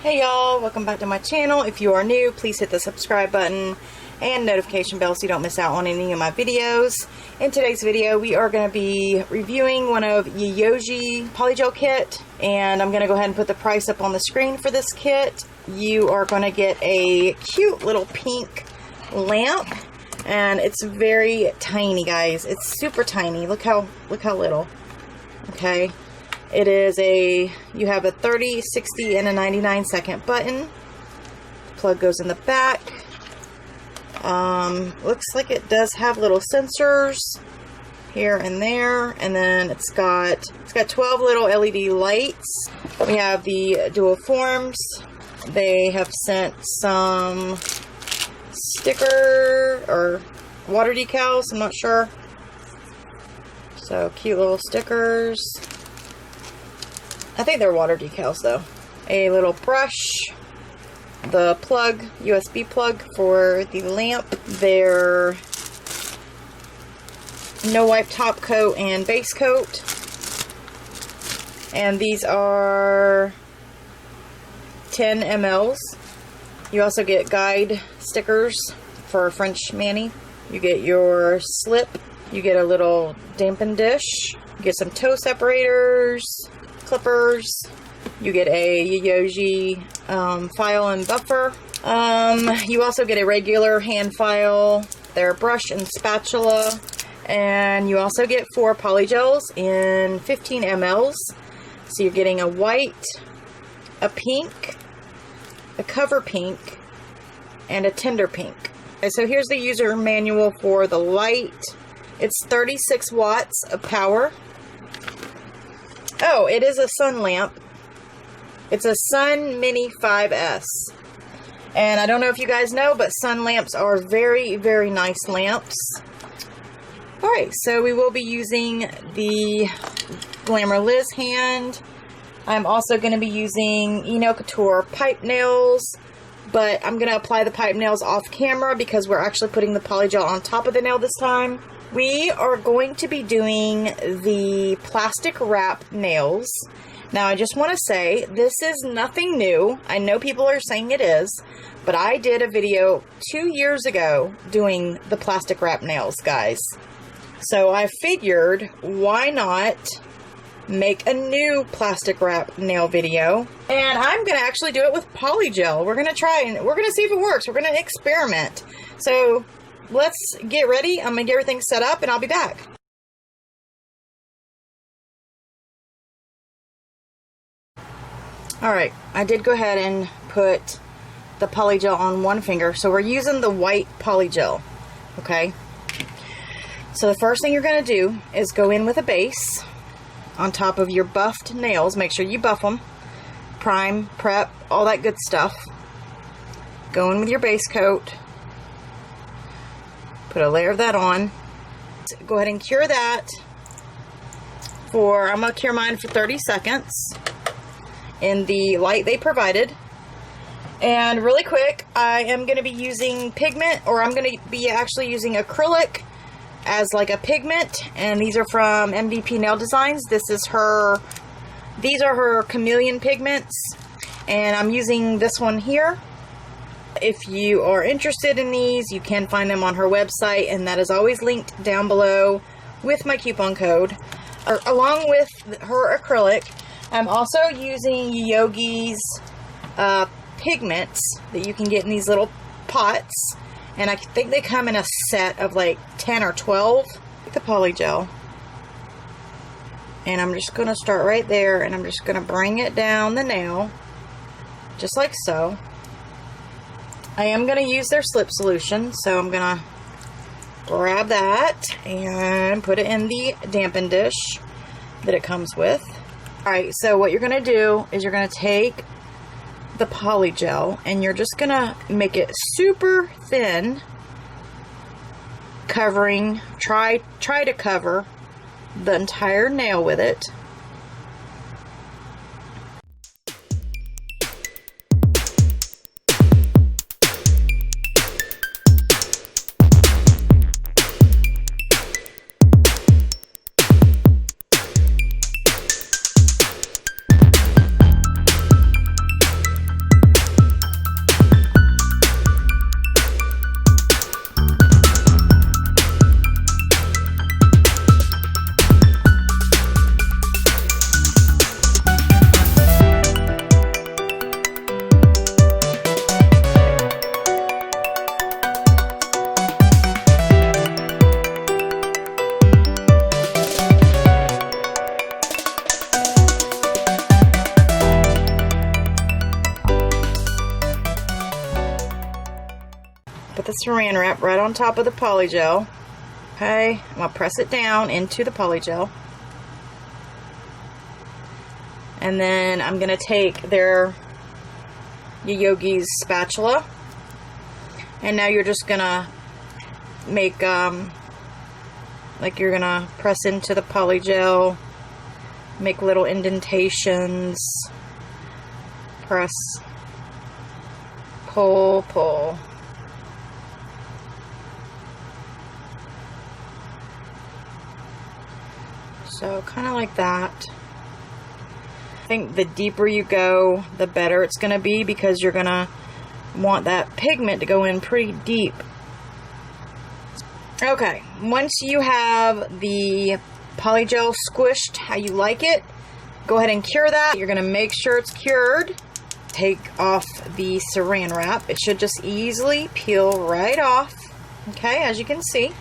Hey y'all, welcome back to my channel. If you are new, please hit the subscribe button and notification bell so you don't miss out on any of my videos. In today's video, we are going to be reviewing one of Yayoge polygel kit, and I'm going to go ahead and put the price up on the screen for this kit. You are going to get a cute little pink lamp, and it's very tiny, guys. It's super tiny. Look how little. Okay. It is you have a 30, 60, and a 99-second button. Plug goes in the back. Looks like it does have little sensors here and there, and then it's got 12 little LED lights. We have the dual forms. They have sent some sticker or water decals, I'm not sure. So cute little stickers. I think they're water decals though. A little brush, the plug, USB plug for the lamp, their no wipe top coat and base coat, and these are 10 mLs. You also get guide stickers for French mani. You get your slip, you get a little dampen dish, you get some toe separators, clippers, you get a Yayoge file and buffer. You also get a regular hand file, their brush and spatula, and you also get 4 polygels in 15 mLs. So you're getting a white, a pink, a cover pink, and a tender pink. And so here's the user manual for the light. It's 36 watts of power. Oh, it is a sun lamp. It's a Sun Mini 5S. And I don't know if you guys know, but sun lamps are very, very nice lamps. Alright, so we will be using the Glamour Liz hand. I'm also going to be using Eno Couture pipe nails, but I'm going to apply the pipe nails off camera because we're actually putting the polygel on top of the nail this time. We are going to be doing the plastic wrap nails. Now, I just want to say, this is nothing new. I know people are saying it is, but I did a video 2 years ago doing the plastic wrap nails, guys. So I figured, why not make a new plastic wrap nail video? And I'm going to actually do it with polygel. We're going to try and we're going to see if it works. We're going to experiment. So let's get ready. I'm going to get everything set up and I'll be back. Alright, I did go ahead and put the polygel on one finger. So we're using the white polygel. Okay. So the first thing you're going to do is go in with a base on top of your buffed nails. Make sure you buff them. Prime, prep, all that good stuff. Go in with your base coat. Put a layer of that on. Go ahead and cure that I'm going to cure mine for 30 seconds in the light they provided. And really quick, I am going to be using pigment, or I'm going to be actually using acrylic as like a pigment. And these are from MVP Nail Designs. These are her chameleon pigments. And I'm using this one here. If you are interested in these, you can find them on her website, and that is always linked down below with my coupon code. Along with her acrylic, I'm also using Yayoge's pigments that you can get in these little pots, and I think they come in a set of like 10 or 12. The polygel, and I'm just going to start right there, and I'm just going to bring it down the nail, just like so. I am going to use their slip solution, so I'm going to grab that and put it in the dampen dish that it comes with. Alright, so what you're going to do is you're going to take the polygel and you're just going to make it super thin, covering, try to cover the entire nail with it. put the saran wrap right on top of the polygel. Okay, I'm going to press it down into the polygel. And then I'm going to take their Yayoge's spatula. And now you're just going to make, like you're going to press into the polygel, make little indentations, press, pull, pull. So kind of like that. I think the deeper you go, the better it's going to be, because you're going to want that pigment to go in pretty deep. Okay, once you have the polygel squished how you like it, go ahead and cure that. You're going to make sure it's cured. Take off the saran wrap. It should just easily peel right off. Okay, as you can see.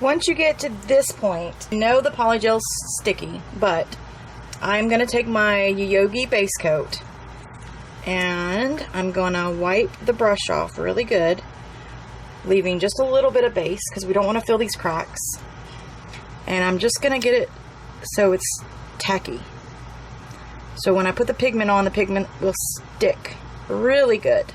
Once you get to this point, I know the polygel's sticky, but I'm going to take my Yayoge base coat and I'm going to wipe the brush off really good, leaving just a little bit of base because we don't want to fill these cracks. And I'm just going to get it so it's tacky. So when I put the pigment on, the pigment will stick really good.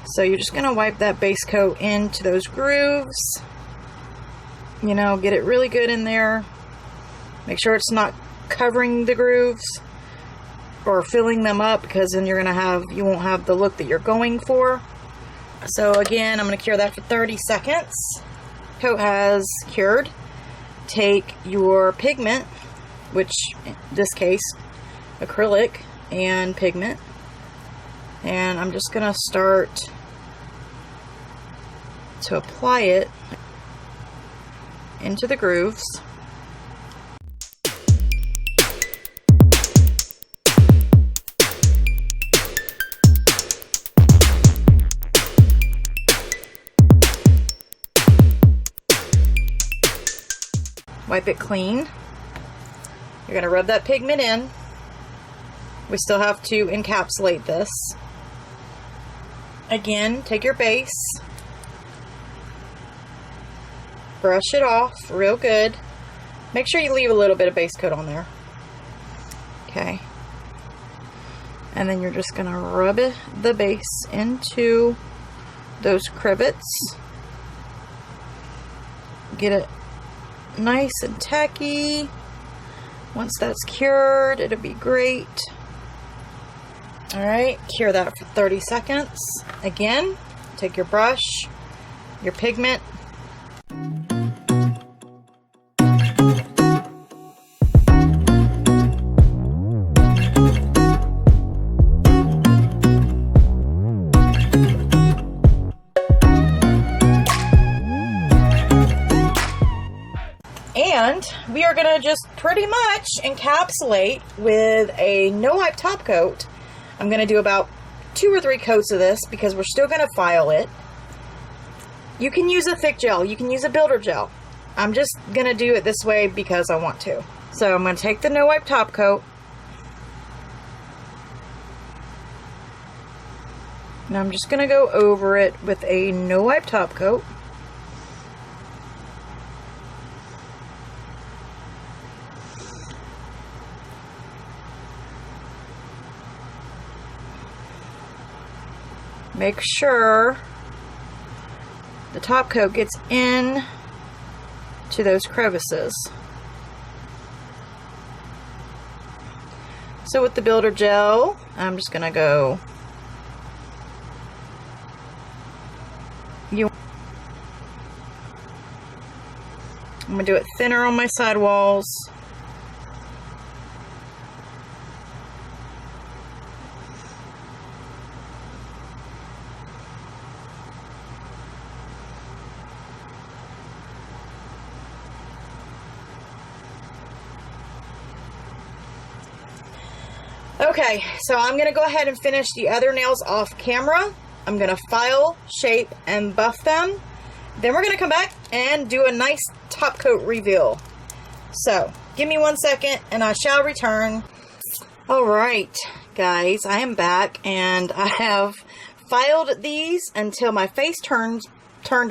So you're just going to wipe that base coat into those grooves. You know, get it really good in there. Make sure it's not covering the grooves or filling them up, because then you're going to have, you won't have the look that you're going for. So again, I'm going to cure that for 30 seconds. Coat has cured. Take your pigment, which in this case, acrylic and pigment. And I'm just going to start to apply it into the grooves. Wipe it clean. You're going to rub that pigment in. We still have to encapsulate this. Again, take your base, brush it off real good. Make sure you leave a little bit of base coat on there. Okay. And then you're just going to rub the base into those crivets. Get it nice and tacky. Once that's cured, it'll be great. Alright, cure that for 30 seconds. Again, take your brush, your pigment. And we are going to just pretty much encapsulate with a no-wipe top coat. I'm going to do about 2 or 3 coats of this because we're still going to file it. You can use a thick gel. You can use a builder gel. I'm just going to do it this way because I want to. So I'm going to take the no-wipe top coat. And I'm just going to go over it with a no-wipe top coat. Make sure the top coat gets in to those crevices. So with the builder gel, I'm just going to go I'm going to do it thinner on my sidewalls. Okay, so I'm going to go ahead and finish the other nails off camera. I'm going to file, shape, and buff them. Then we're going to come back and do a nice top coat reveal. So, give me 1 second and I shall return. Alright, guys, I am back and I have filed these until my face turned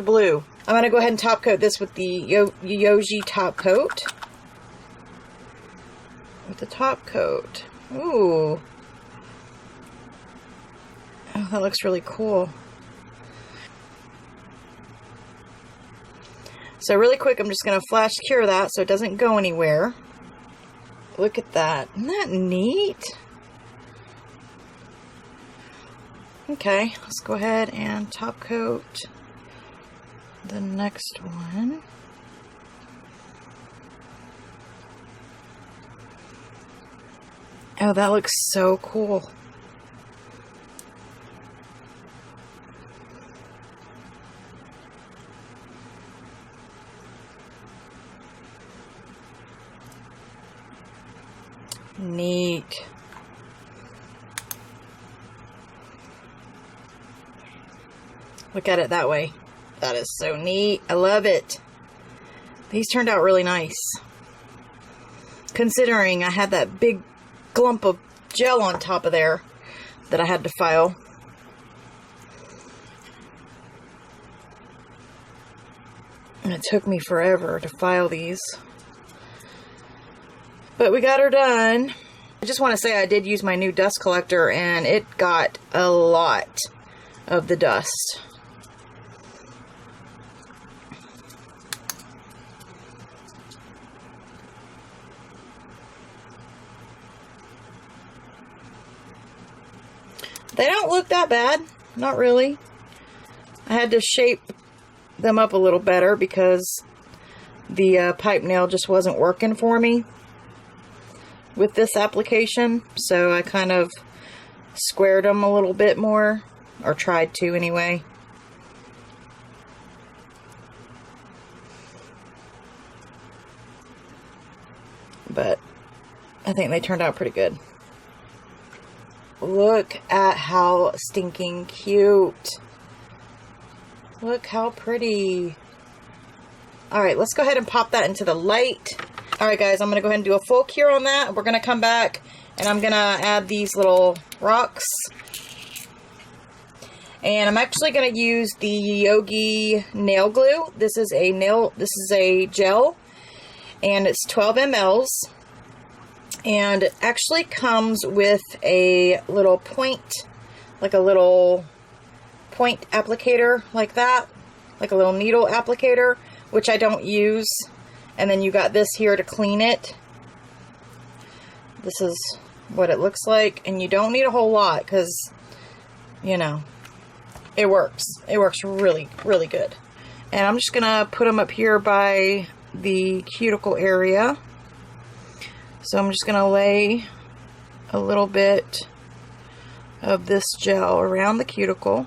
blue. I'm going to go ahead and top coat this with the Yayoge top coat. With the top coat. Ooh. Oh, that looks really cool. So really quick, I'm just going to flash cure that so it doesn't go anywhere. Look at that. Isn't that neat? Okay, let's go ahead and top coat the next one. Oh, that looks so cool. Neat. Look at it that way. That is so neat. I love it. These turned out really nice. Considering I had that big glump of gel on top of there that I had to file. And it took me forever to file these. But we got her done. I just want to say I did use my new dust collector and it got a lot of the dust. They don't look that bad. Not really. I had to shape them up a little better because the pipe nail just wasn't working for me with this application. So I kind of squared them a little bit more. Or tried to anyway. But I think they turned out pretty good. Look at how stinking cute. Look how pretty. Alright, let's go ahead and pop that into the light. Alright guys, I'm going to go ahead and do a full cure on that. We're going to come back and I'm going to add these little rocks. And I'm actually going to use the Yayoge nail glue. This is a gel. And it's 12 mLs. And it actually comes with a little point, like a little point applicator like that, like a little needle applicator, which I don't use. And then you got this here to clean it. This is what it looks like. And you don't need a whole lot because, you know, it works. It works really, really good. And I'm just going to put them up here by the cuticle area. So I'm just going to lay a little bit of this gel around the cuticle.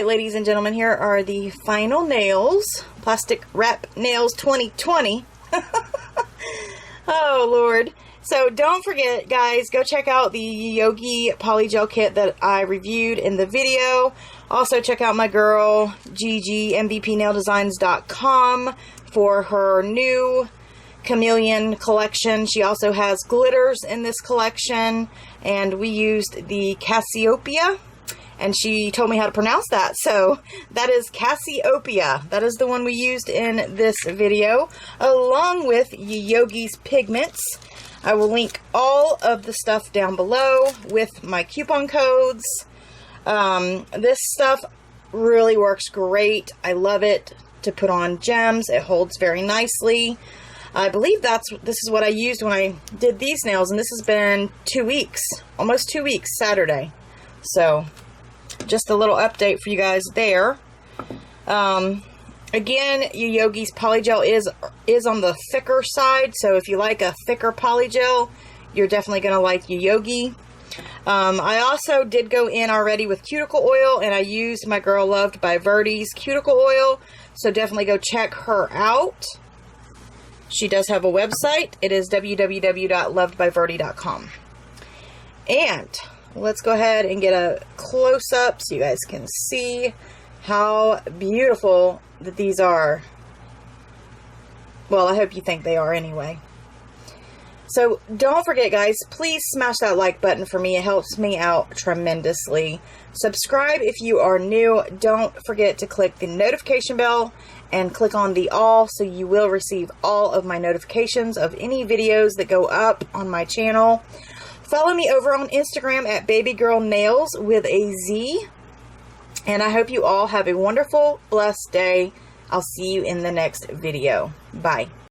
Alright, ladies and gentlemen, here are the final nails. Plastic Wrap Nails 2020. Oh, Lord. So don't forget, guys, go check out the Yogi Polygel Kit that I reviewed in the video. Also, check out my girl, Gigi, MVPNailDesigns.com for her new chameleon collection. She also has glitters in this collection, and we used the Cassiopeia, and she told me how to pronounce that. So that is Cassiopeia. That is the one we used in this video, along with Yayoge's pigments. I will link all of the stuff down below with my coupon codes. This stuff really works great. I love it to put on gems. It holds very nicely. I believe this is what I used when I did these nails, and this has been 2 weeks, almost 2 weeks, Saturday. So just a little update for you guys there. Again, Yayoge's polygel is on the thicker side, so if you like a thicker polygel, you're definitely going to like Yayoge. I also did go in already with cuticle oil, and I used my girl Loved by Verdi's cuticle oil, so definitely go check her out. She does have a website. It is www.lovedbyverdi.com. And let's go ahead and get a close-up so you guys can see how beautiful that these are. Well, I hope you think they are anyway. So don't forget, guys, please smash that like button for me. It helps me out tremendously. Subscribe if you are new. Don't forget to click the notification bell and click on the all so you will receive all of my notifications of any videos that go up on my channel. Follow me over on Instagram at Babygirl Nails with a Z. And I hope you all have a wonderful, blessed day. I'll see you in the next video. Bye.